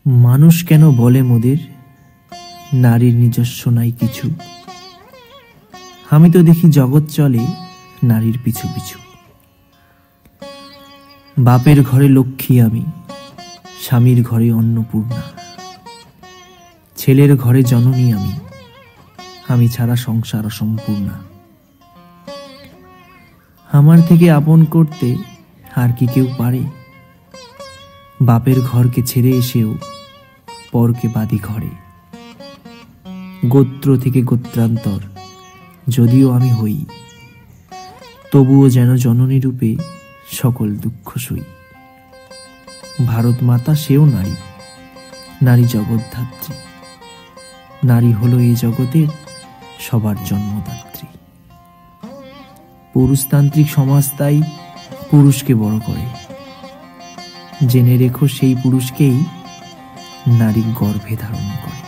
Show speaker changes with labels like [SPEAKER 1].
[SPEAKER 1] মানুষ কেন বলে মোদের নারীর নিজস্ব নাই কিছু? আমি তো দেখি জগৎ চলে নারীর পিছু পিছু। বাপের ঘরে লক্ষ্মী আমি, স্বামীর ঘরে অন্নপূর্ণা। ছেলের ঘরে জননী আমি, আমি ছাড়া সংসার অসম্পূর্ণা। আমার থেকে আপন করতে আর কি কেউ পারে? বাপের ঘরকে ছেড়ে এসেও পরকে বাদী ঘরে। গোত্র থেকে গোত্রান্তর যদিও আমি হই, তবুও যেন জননী রূপে সকল দুঃখ সই। ভারত মাতা সেও নারী, নারী জগদ্ধাত্রী। নারী হলো এই জগতের সবার জন্মদাত্রী। পুরুষতান্ত্রিক সমাজ তাই পুরুষকে বড় করে। জেনে রেখো সেই পুরুষকেই নারী গর্ভে ধারণ করে।